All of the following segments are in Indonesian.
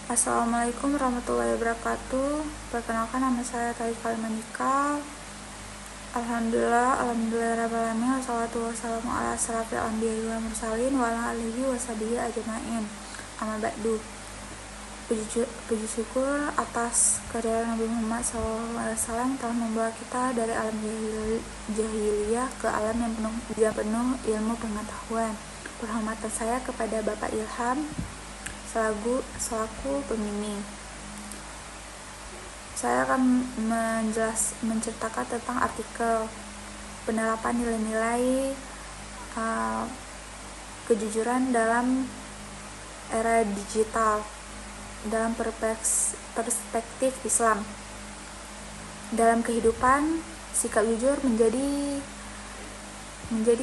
Assalamualaikum warahmatullahi wabarakatuh. Perkenalkan, nama saya Taiful Kalimanikal. Alhamdulillahirrahmanirrahim. Wassalatu wassalamu ala asrafil anbiya'i wal mursalin wa ala alihi wa sahbihi ajma'in. Amma ba'du. Puji syukur atas karya Nabi Muhammad SAW telah membawa kita dari alam jahiliyah ke alam yang penuh ilmu pengetahuan. Penghormatan saya kepada Bapak Ilham selaku pembimbing. Saya akan menceritakan tentang artikel penerapan nilai-nilai kejujuran dalam era digital dalam perspektif Islam. Dalam kehidupan, sikap jujur menjadi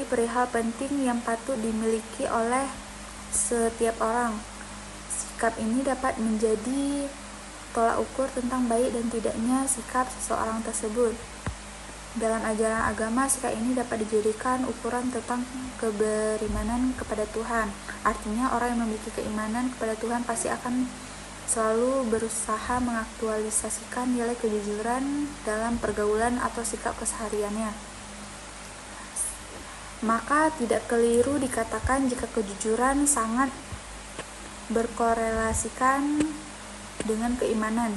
perihal penting yang patut dimiliki oleh setiap orang. Sikap ini dapat menjadi tolak ukur tentang baik dan tidaknya sikap seseorang tersebut. Dalam ajaran agama, sikap ini dapat dijadikan ukuran tentang keberimanan kepada Tuhan. Artinya, orang yang memiliki keimanan kepada Tuhan pasti akan selalu berusaha mengaktualisasikan nilai kejujuran dalam pergaulan atau sikap kesehariannya. Maka tidak keliru dikatakan jika kejujuran sangat berkorelasikan dengan keimanan.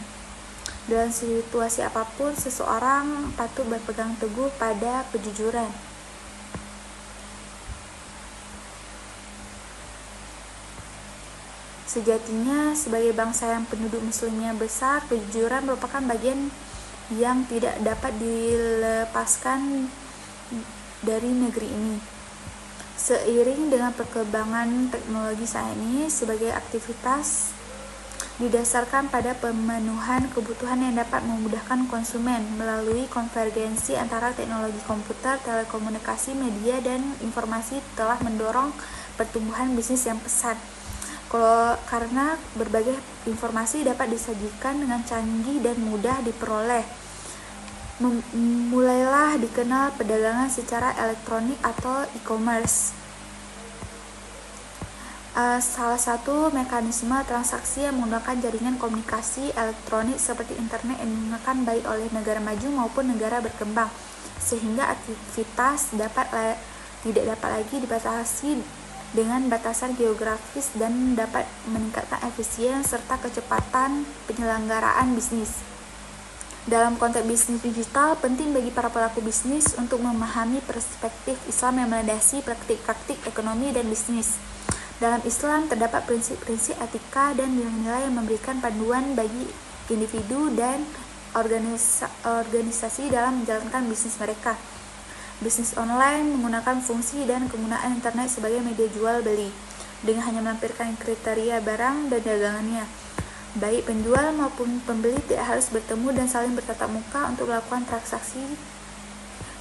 Dalam situasi apapun, seseorang patut berpegang teguh pada kejujuran. Sejatinya, sebagai bangsa yang penduduk muslimnya besar, kejujuran merupakan bagian yang tidak dapat dilepaskan dari negeri ini. Seiring dengan perkembangan teknologi saat ini, sebagai aktivitas didasarkan pada pemenuhan kebutuhan yang dapat memudahkan konsumen melalui konvergensi antara teknologi komputer, telekomunikasi, media, dan informasi telah mendorong pertumbuhan bisnis yang pesat. Karena berbagai informasi dapat disajikan dengan canggih dan mudah diperoleh, mulailah dikenal perdagangan secara elektronik atau e-commerce. Salah satu mekanisme transaksi yang menggunakan jaringan komunikasi elektronik seperti internet yang digunakan baik oleh negara maju maupun negara berkembang, sehingga aktivitas tidak dapat lagi dibatasi dengan batasan geografis dan dapat meningkatkan efisiensi serta kecepatan penyelenggaraan bisnis. Dalam konteks bisnis digital, penting bagi para pelaku bisnis untuk memahami perspektif Islam yang melandasi praktik-praktik ekonomi dan bisnis. Dalam Islam terdapat prinsip-prinsip etika dan nilai-nilai yang memberikan panduan bagi individu dan organisasi dalam menjalankan bisnis mereka. Bisnis online menggunakan fungsi dan penggunaan internet sebagai media jual beli, dengan hanya melampirkan kriteria barang dan dagangannya. Baik penjual maupun pembeli tidak harus bertemu dan saling bertatap muka untuk melakukan transaksi.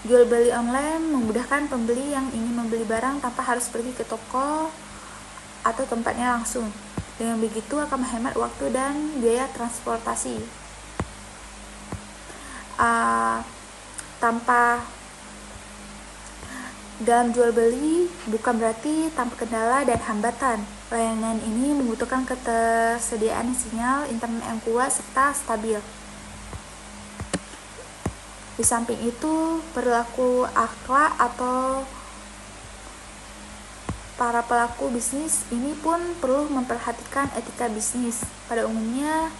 Jual beli online memudahkan pembeli yang ingin membeli barang tanpa harus pergi ke toko atau tempatnya langsung. Dengan begitu akan menghemat waktu dan biaya transportasi. Dalam jual beli bukan berarti tanpa kendala dan hambatan. Layanan ini membutuhkan ketersediaan sinyal internet yang kuat serta stabil. Di samping itu, perilaku akhlak atau para pelaku bisnis ini pun perlu memperhatikan etika bisnis pada umumnya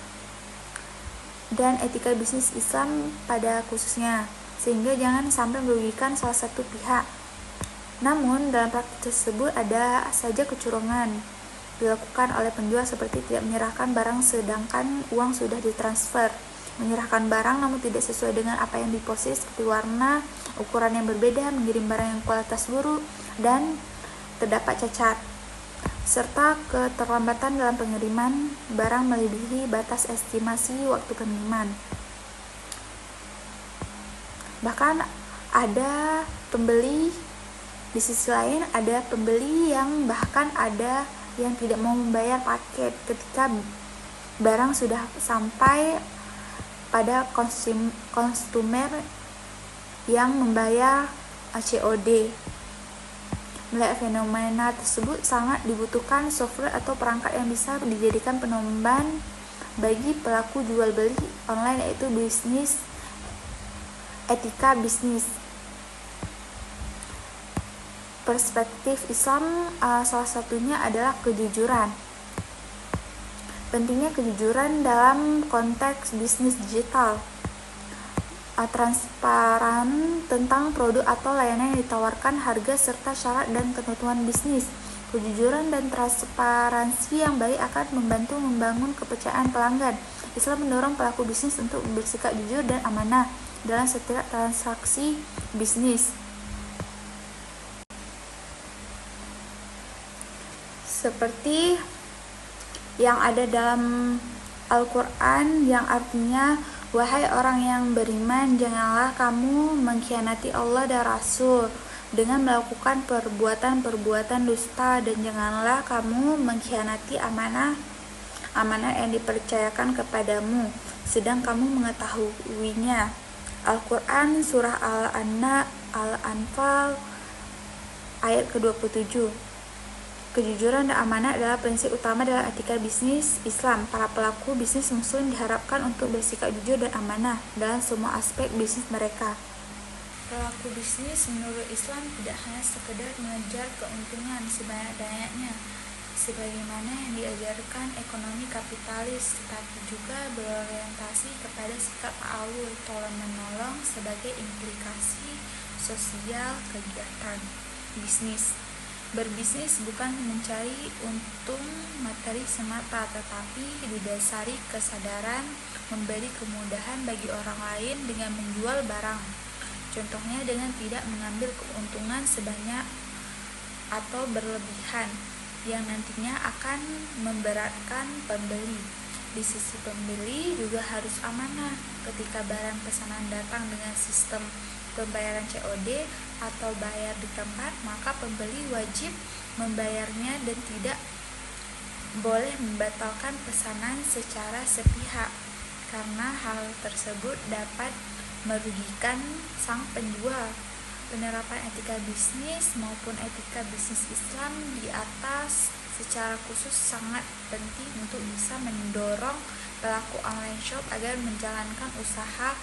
dan etika bisnis Islam pada khususnya, sehingga jangan sampai merugikan salah satu pihak. Namun, dalam praktik tersebut ada saja kecurangan dilakukan oleh penjual seperti tidak menyerahkan barang sedangkan uang sudah ditransfer, menyerahkan barang namun tidak sesuai dengan apa yang diposisi seperti warna, ukuran yang berbeda, mengirim barang yang kualitas buruk, dan terdapat cacat, serta keterlambatan dalam pengiriman barang melebihi batas estimasi waktu pengiriman. Bahkan ada pembeli di sisi lain, ada pembeli yang bahkan ada yang tidak mau membayar paket ketika barang sudah sampai pada konsumer yang membayar COD. Melihat fenomena tersebut, sangat dibutuhkan software atau perangkat yang bisa dijadikan pedoman bagi pelaku jual beli online, yaitu etika bisnis. Perspektif Islam salah satunya adalah kejujuran. Pentingnya kejujuran dalam konteks bisnis digital. Transparan tentang produk atau layanan yang ditawarkan, harga serta syarat dan ketentuan bisnis. Kejujuran dan transparansi yang baik akan membantu membangun kepercayaan pelanggan. Islam mendorong pelaku bisnis untuk bersikap jujur dan amanah dalam setiap transaksi bisnis. Seperti yang ada dalam Al-Quran, yang artinya, wahai orang yang beriman, janganlah kamu mengkhianati Allah dan Rasul dengan melakukan perbuatan-perbuatan dusta, dan janganlah kamu mengkhianati amanah yang dipercayakan kepadamu, sedang kamu mengetahuinya. Al-Quran Surah Al-Anfal ayat ke-27. Kejujuran dan amanah adalah prinsip utama dalam etika bisnis Islam. Para pelaku bisnis muslim diharapkan untuk bersikap jujur dan amanah dalam semua aspek bisnis mereka. Pelaku bisnis menurut Islam tidak hanya sekedar mengejar keuntungan sebanyak-banyaknya sebagaimana yang diajarkan ekonomi kapitalis, tetapi juga berorientasi kepada sikap ta'awun, tolong-menolong sebagai implikasi sosial kegiatan bisnis. Berbisnis bukan mencari untung materi semata, tetapi didasari kesadaran memberi kemudahan bagi orang lain dengan menjual barang. Contohnya dengan tidak mengambil keuntungan sebanyak atau berlebihan yang nantinya akan memberatkan pembeli. Di sisi pembeli juga harus amanah. Ketika barang pesanan datang dengan sistem pembayaran COD atau bayar di tempat, maka pembeli wajib membayarnya dan tidak boleh membatalkan pesanan secara sepihak, karena hal tersebut dapat merugikan sang penjual. Penerapan etika bisnis maupun etika bisnis Islam di atas secara khusus sangat penting untuk bisa mendorong pelaku online shop agar menjalankan usaha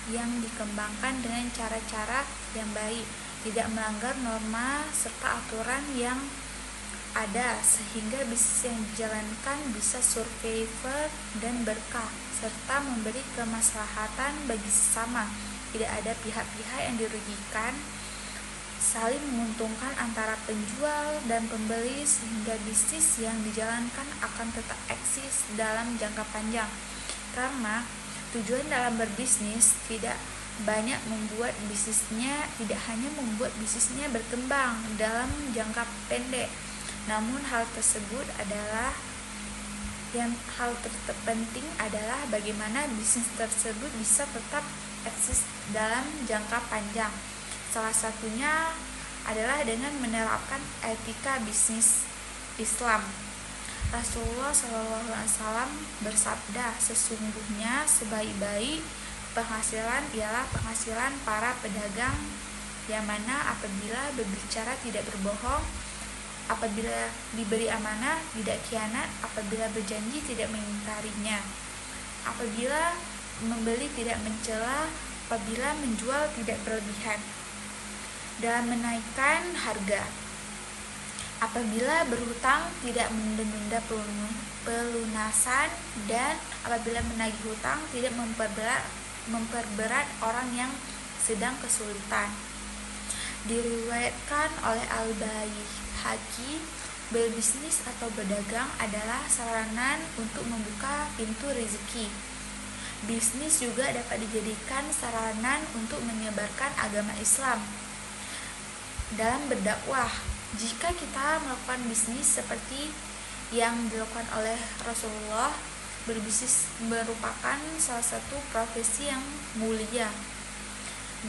yang dikembangkan dengan cara-cara yang baik, tidak melanggar norma serta aturan yang ada, sehingga bisnis yang dijalankan bisa survival dan berkah, serta memberi kemaslahatan bagi sesama. Tidak ada pihak-pihak yang dirugikan, saling menguntungkan antara penjual dan pembeli, sehingga bisnis yang dijalankan akan tetap eksis dalam jangka panjang. Karena tujuan dalam berbisnis tidak hanya membuat bisnisnya berkembang dalam jangka pendek, namun hal terpenting adalah bagaimana bisnis tersebut bisa tetap eksis dalam jangka panjang. Salah satunya adalah dengan menerapkan etika bisnis Islam. Rasulullah SAW bersabda, sesungguhnya sebaik-baik penghasilan ialah penghasilan para pedagang, yang mana apabila berbicara tidak berbohong, apabila diberi amanah tidak khianat, apabila berjanji tidak mengingkarinya, apabila membeli tidak mencela, apabila menjual tidak berlebihan dalam menaikkan harga, apabila berhutang tidak menunda pelunasan, dan apabila menagih hutang tidak memperberat orang yang sedang kesulitan. Diriwayatkan oleh Al-Baihaqi, berbisnis atau berdagang adalah sarana untuk membuka pintu rezeki. Bisnis juga dapat dijadikan sarana untuk menyebarkan agama Islam. Dalam berdakwah, jika kita melakukan bisnis seperti yang dilakukan oleh Rasulullah, berbisnis merupakan salah satu profesi yang mulia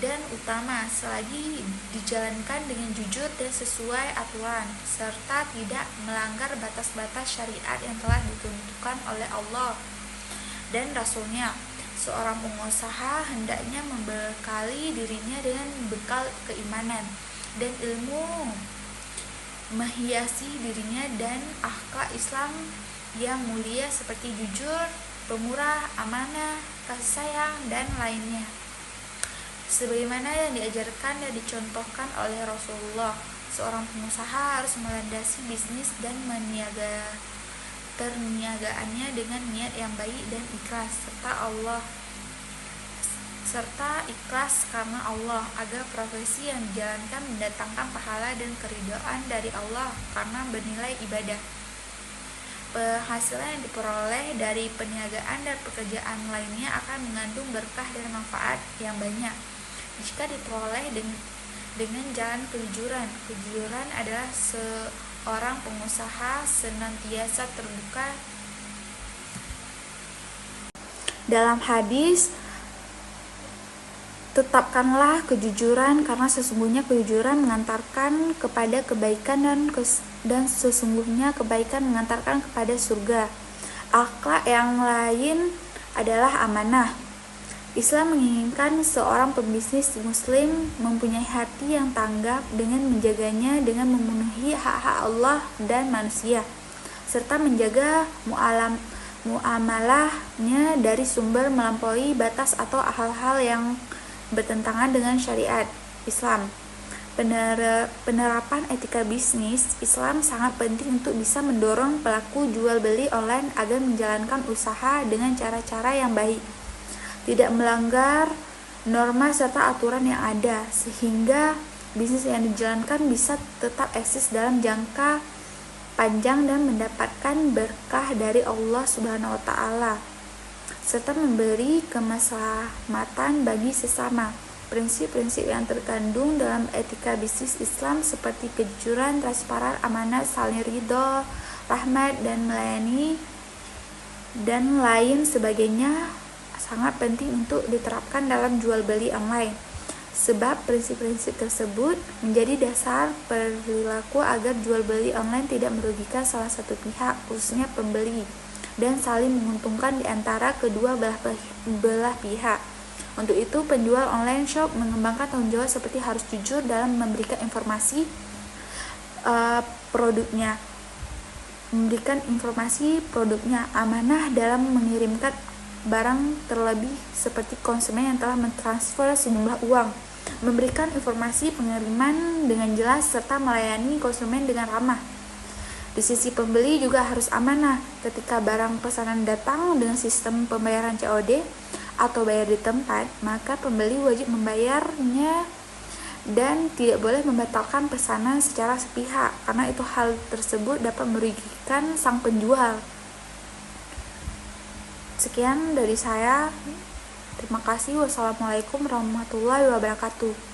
dan utama selagi dijalankan dengan jujur dan sesuai aturan, serta tidak melanggar batas-batas syariat yang telah ditentukan oleh Allah dan Rasul-Nya. Seorang pengusaha hendaknya membekali dirinya dengan bekal keimanan dan ilmu, menghiasi dirinya dan akhlak Islam yang mulia seperti jujur, pemurah, amanah, kasih sayang, dan lainnya. Sebagaimana yang diajarkan dan dicontohkan oleh Rasulullah, seorang pengusaha harus melandasi bisnis dan perniagaannya dengan niat yang baik dan ikhlas serta ikhlas karena Allah, agar profesi yang dijalankan mendatangkan pahala dan keridhaan dari Allah karena bernilai ibadah. Penghasilan yang diperoleh dari perniagaan dan pekerjaan lainnya akan mengandung berkah dan manfaat yang banyak jika diperoleh dengan jalan kejujuran. Kejujuran adalah seorang pengusaha senantiasa terbuka. Dalam hadis, tetapkanlah kejujuran karena sesungguhnya kejujuran mengantarkan kepada kebaikan dan sesungguhnya kebaikan mengantarkan kepada surga. Akhlak yang lain adalah amanah. Islam menginginkan seorang pembisnis muslim mempunyai hati yang tanggap dengan menjaganya dengan memenuhi hak-hak Allah dan manusia, serta menjaga muamalahnya dari sumber melampaui batas atau hal-hal yang bertentangan dengan syariat Islam. Penerapan etika bisnis Islam sangat penting untuk bisa mendorong pelaku jual beli online agar menjalankan usaha dengan cara-cara yang baik, tidak melanggar norma serta aturan yang ada, sehingga bisnis yang dijalankan bisa tetap eksis dalam jangka panjang dan mendapatkan berkah dari Allah Subhanahu wa Ta'ala, serta memberi kemaslahatan bagi sesama. Prinsip-prinsip yang terkandung dalam etika bisnis Islam seperti kejujuran, transparan, amanah, saling ridho, rahmat, dan melayani, dan lain sebagainya sangat penting untuk diterapkan dalam jual beli online, sebab prinsip-prinsip tersebut menjadi dasar perilaku agar jual beli online tidak merugikan salah satu pihak, khususnya pembeli, dan saling menguntungkan di antara kedua belah pihak. Untuk itu, penjual online shop mengembangkan tanggung jawab seperti harus jujur dalam memberikan informasi produknya, amanah dalam mengirimkan barang, terlebih seperti konsumen yang telah mentransfer sejumlah uang, memberikan informasi pengiriman dengan jelas, serta melayani konsumen dengan ramah. Di sisi pembeli juga harus amanah. Ketika barang pesanan datang dengan sistem pembayaran COD atau bayar di tempat, maka pembeli wajib membayarnya dan tidak boleh membatalkan pesanan secara sepihak, karena itu hal tersebut dapat merugikan sang penjual. Sekian dari saya. Terima kasih. Wassalamualaikum warahmatullahi wabarakatuh.